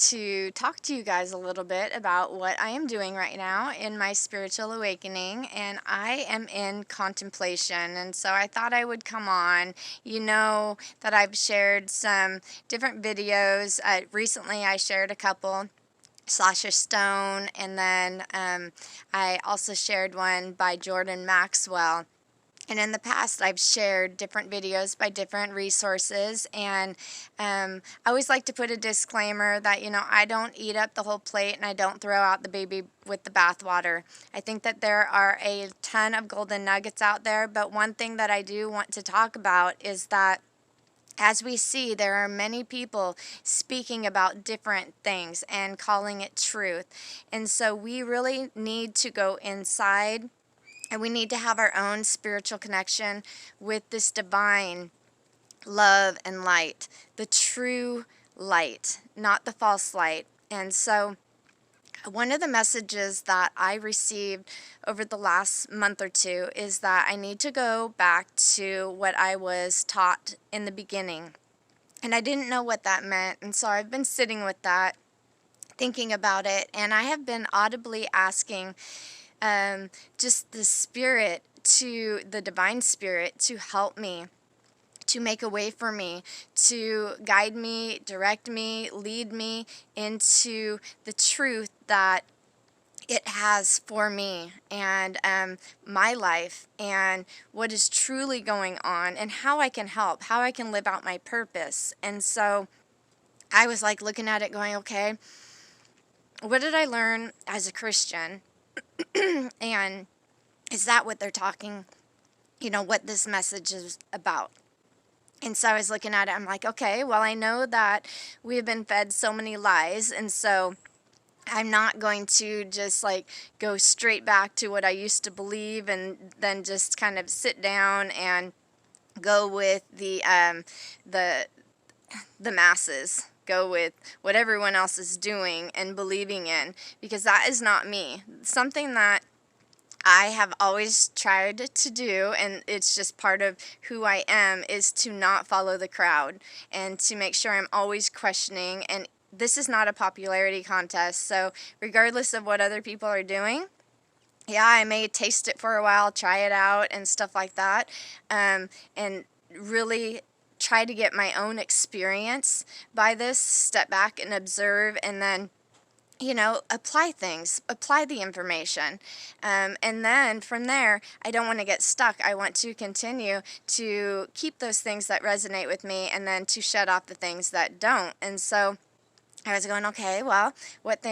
to talk to you guys a little bit about what I am doing right now in my spiritual awakening, and I am in contemplation. And so I thought I would come on. You know that I've shared some different videos. Recently, I shared a couple. Slasher Stone, and then I also shared one by Jordan Maxwell. And in the past, I've shared different videos by different resources, and I always like to put a disclaimer that, I don't eat up the whole plate and I don't throw out the baby with the bathwater. I think that there are a ton of golden nuggets out there, but one thing that I do want to talk about is that as we see, there are many people speaking about different things and calling it truth. And so we really need to go inside, and we need to have our own spiritual connection with this divine love and light, the true light, not the false light. And so one of the messages that I received over the last month or two is that I need to go back to what I was taught in the beginning. And I didn't know what that meant. And so I've been sitting with that, thinking about it, and I have been audibly asking just the Spirit, to the divine Spirit, to help me, to make a way for me, to guide me, direct me, lead me into the truth that it has for me and my life, and what is truly going on, and how I can help, how I can live out my purpose. And so I was like looking at it going, okay, what did I learn as a Christian? And is that what they're talking, what this message is about? And so I was looking at it, I'm like, okay, well, I know that we have been fed so many lies, and so I'm not going to just like go straight back to what I used to believe and then just kind of sit down and go with the masses, go with what everyone else is doing and believing in, because that is not me. Something that I have always tried to do, and it's just part of who I am, is to not follow the crowd and to make sure I'm always questioning. And this is not a popularity contest, so regardless of what other people are doing, yeah, I may taste it for a while, try it out and stuff like that, and really try to get my own experience by this, step back and observe, and then apply things, apply the information. And then from there, I don't want to get stuck. I want to continue to keep those things that resonate with me and then to shut off the things that don't. And so I was going, okay, well, what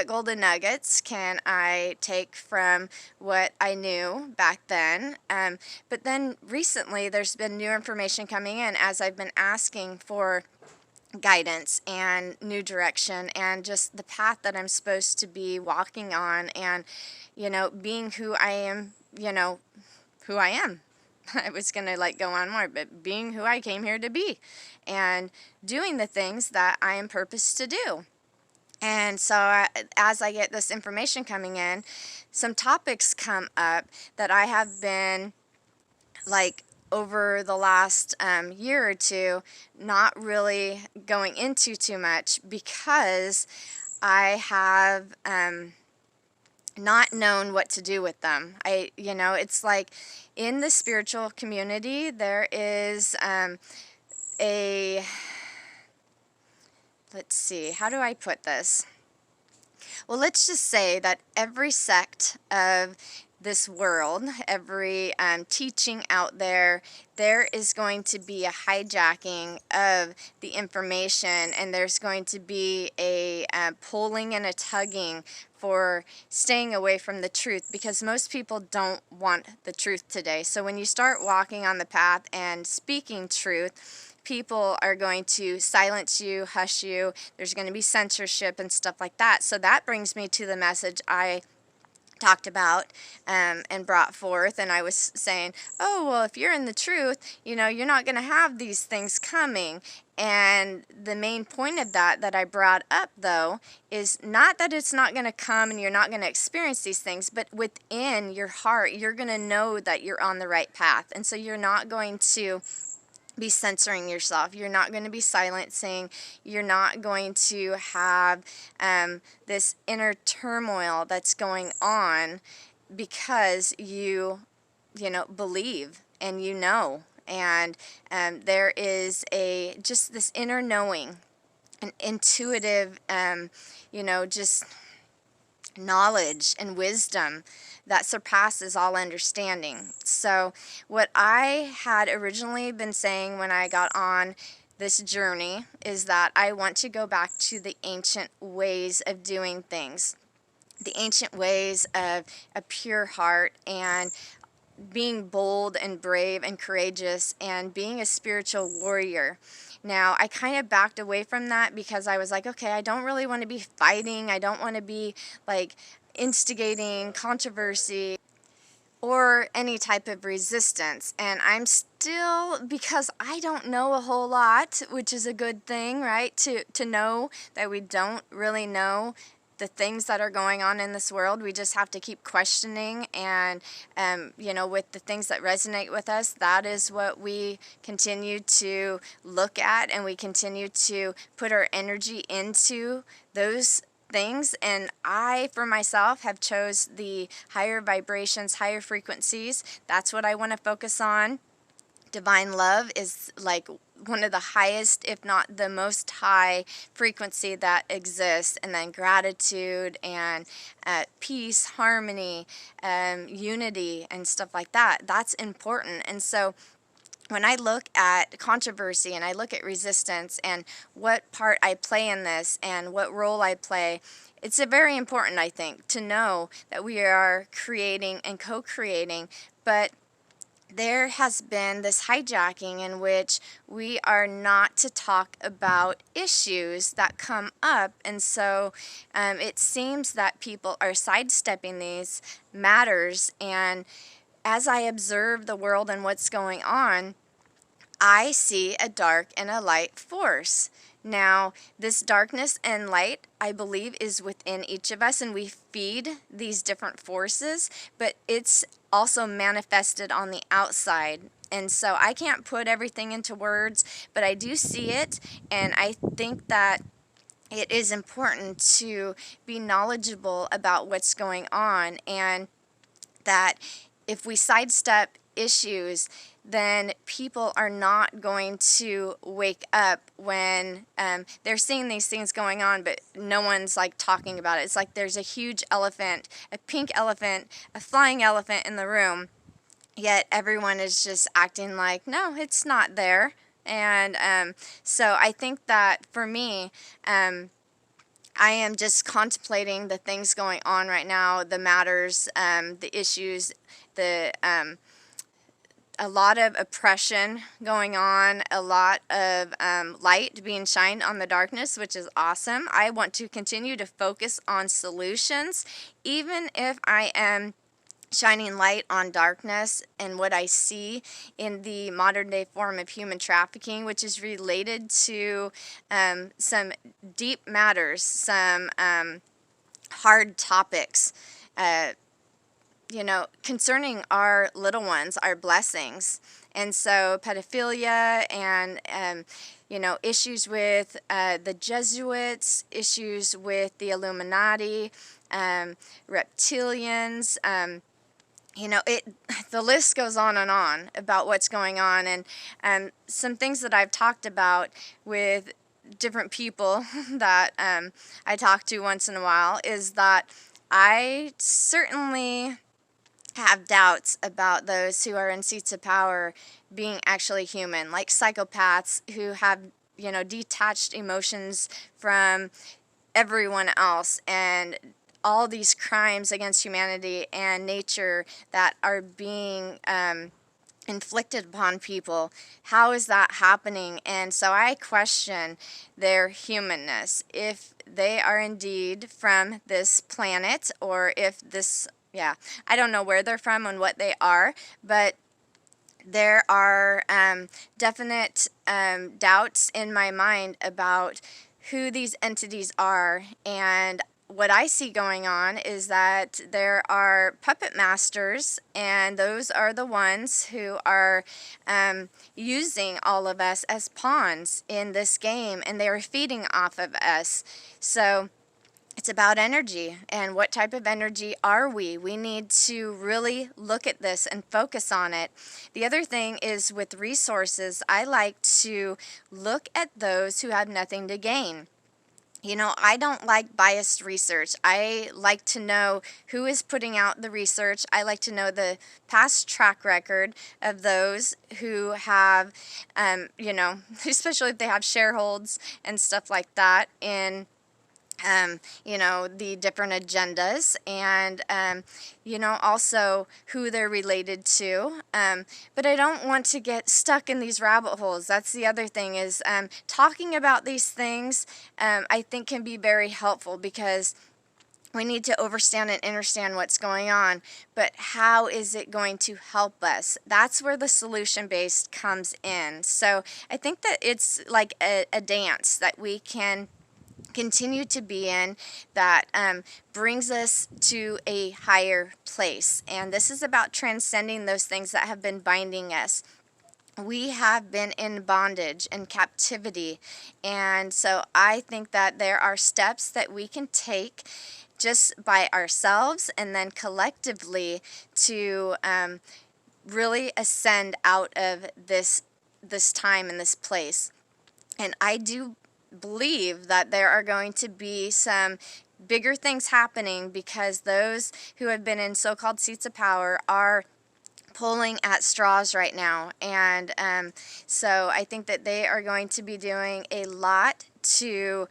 golden nuggets can I take from what I knew back then? But then recently, there's been new information coming in as I've been asking for guidance and new direction and just the path that I'm supposed to be walking on, and being who I am, who I am. I was gonna go on more, but being who I came here to be and doing the things that I am purposed to do. And so as I get this information coming in, some topics come up that I have been over the last year or two not really going into too much, because I have not known what to do with them. It's like in the spiritual community there is let's see, how do I put this? Well, let's just say that every sect of this world, every teaching out there, there is going to be a hijacking of the information, and there's going to be a pulling and a tugging for staying away from the truth, because most people don't want the truth today. So when you start walking on the path and speaking truth, people are going to silence you, hush you. There's going to be censorship and stuff like that. So that brings me to the message I talked about and brought forth, and I was saying, oh, well, if you're in the truth, you're not going to have these things coming. And the main point of that I brought up, though, is not that it's not going to come and you're not going to experience these things, but within your heart, you're going to know that you're on the right path. And so you're not going to be censoring yourself. You're not going to be silencing. You're not going to have this inner turmoil that's going on because you believe and and there is just this inner knowing, an intuitive, just knowledge and wisdom that surpasses all understanding. So what I had originally been saying when I got on this journey is that I want to go back to the ancient ways of doing things, the ancient ways of a pure heart, and being bold and brave and courageous and being a spiritual warrior. Now, I kind of backed away from that because I was like, okay, I don't really want to be fighting. I don't want to be like instigating controversy or any type of resistance. And I'm still, because I don't know a whole lot, which is a good thing, right? To know that we don't really know the things that are going on in this world. We just have to keep questioning, and with the things that resonate with us, that is what we continue to look at, and we continue to put our energy into those things. And I, for myself, have chose the higher vibrations, higher frequencies. That's what I want to focus on. Divine love is like one of the highest, if not the most high frequency that exists. And then gratitude and peace, harmony, unity, and stuff like that. That's important. And so when I look at controversy and I look at resistance and what part I play in this and what role I play, it's very important, I think, to know that we are creating and co-creating, but there has been this hijacking in which we are not to talk about issues that come up. And so it seems that people are sidestepping these matters. And as I observe the world and what's going on, I see a dark and a light force. Now, this darkness and light, I believe, is within each of us, and we feed these different forces, but it's also manifested on the outside. And so I can't put everything into words, but I do see it, and I think that it is important to be knowledgeable about what's going on, and that if we sidestep issues, then people are not going to wake up when they're seeing these things going on, but no one's like talking about it. It's like there's a huge elephant, a pink elephant, a flying elephant in the room, yet everyone is just acting like, no, it's not there. And so I think that for me, I am just contemplating the things going on right now, the matters, the issues, the a lot of oppression going on, a lot of light being shined on the darkness, which is awesome. I want to continue to focus on solutions, even if I am shining light on darkness and what I see in the modern day form of human trafficking, which is related to some deep matters, some hard topics, concerning our little ones, our blessings. And so pedophilia and, issues with the Jesuits, issues with the Illuminati, reptilians, the list goes on and on about what's going on. And some things that I've talked about with different people that I talk to once in a while is that I certainly have doubts about those who are in seats of power being actually human, like psychopaths who have, detached emotions from everyone else, and all these crimes against humanity and nature that are being inflicted upon people. How is that happening? And so I question their humanness, if they are indeed from this planet, or if this, I don't know where they're from and what they are, but there are definite doubts in my mind about who these entities are and what I see going on is that there are puppet masters, and those are the ones who are using all of us as pawns in this game, and they are feeding off of us. So it's about energy, and what type of energy are we? We need to really look at this and focus on it. The other thing is with resources, I like to look at those who have nothing to gain. You know, I don't like biased research. I like to know who is putting out the research. I like to know the past track record of those who have, you know, especially if they have shareholds and stuff like that in you know, the different agendas, and, you know, also who they're related to. But I don't want to get stuck in these rabbit holes. That's the other thing is talking about these things, I think can be very helpful, because we need to understand and understand what's going on, but how is it going to help us? That's where the solution-based comes in. So I think that it's like a dance that we can continue to be in that brings us to a higher place. And this is about transcending those things that have been binding us. We have been in bondage and captivity. And so I think that there are steps that we can take just by ourselves and then collectively to really ascend out of this time and this place. And I do believe that there are going to be some bigger things happening, because those who have been in so-called seats of power are pulling at straws right now. And so I think that they are going to be doing a lot to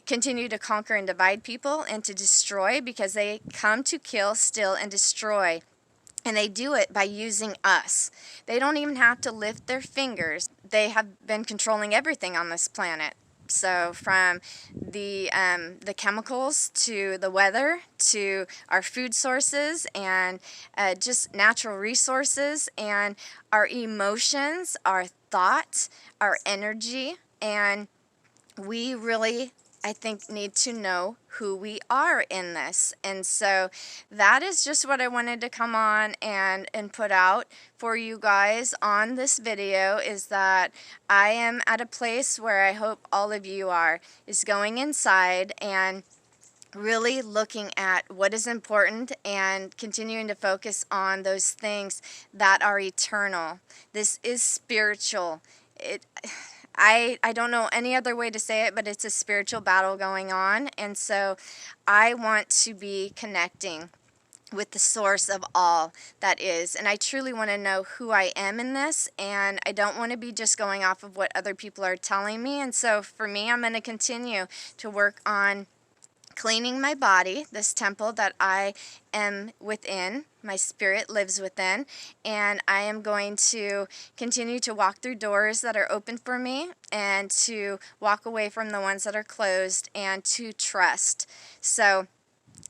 continue to conquer and divide people and to destroy, because they come to kill, steal, and destroy. And they do it by using us. They don't even have to lift their fingers. They have been controlling everything on this planet. So from the chemicals to the weather to our food sources and just natural resources and our emotions, our thoughts, our energy. And we really, I think, need to know who we are in this. And so that is just what I wanted to come on and put out for you guys on this video, is that I am at a place where I hope all of you are, is going inside and really looking at what is important and continuing to focus on those things that are eternal. This is spiritual. I don't know any other way to say it, but it's a spiritual battle going on. And so I want to be connecting with the source of all that is. And I truly want to know who I am in this. And I don't want to be just going off of what other people are telling me. And so for me, I'm going to continue to work on cleaning my body, this temple that I am within, my spirit lives within, and I am going to continue to walk through doors that are open for me and to walk away from the ones that are closed and to trust. So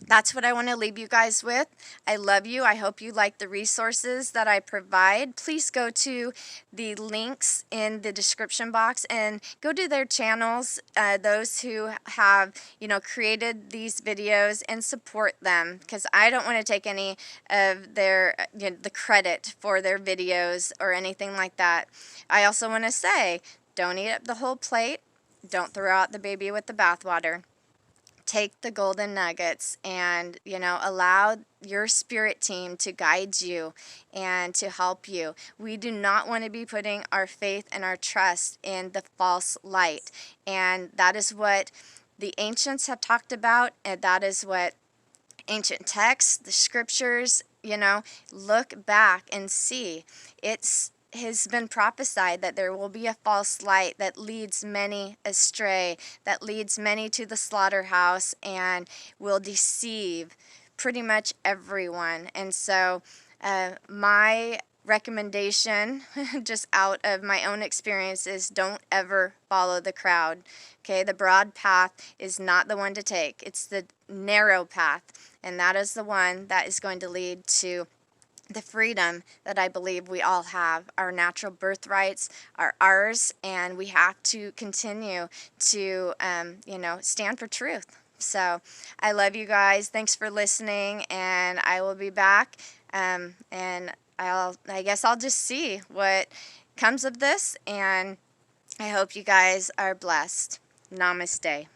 that's what I want to leave you guys with. I love you. I hope you like the resources that I provide. Please go to the links in the description box and go to their channels, those who have, you know, created these videos, and support them, because I don't want to take any of their, you know, the credit for their videos or anything like that. I also want to say, don't eat up the whole plate. Don't throw out the baby with the bathwater. Take the golden nuggets and, you know, allow your spirit team to guide you and to help you. We do not want to be putting our faith and our trust in the false light. And that is what the ancients have talked about, and that is what ancient texts, the scriptures, you know, look back and see. It's has been prophesied that there will be a false light that leads many astray, that leads many to the slaughterhouse, and will deceive pretty much everyone. And so my recommendation, just out of my own experience, is don't ever follow the crowd. Okay, the broad path is not the one to take. It's the narrow path, and that is the one that is going to lead to the freedom that I believe we all have. Our natural birthrights are ours, and we have to continue to, you know, stand for truth. So I love you guys. Thanks for listening, and I will be back. And I guess I'll just see what comes of this, and I hope you guys are blessed. Namaste.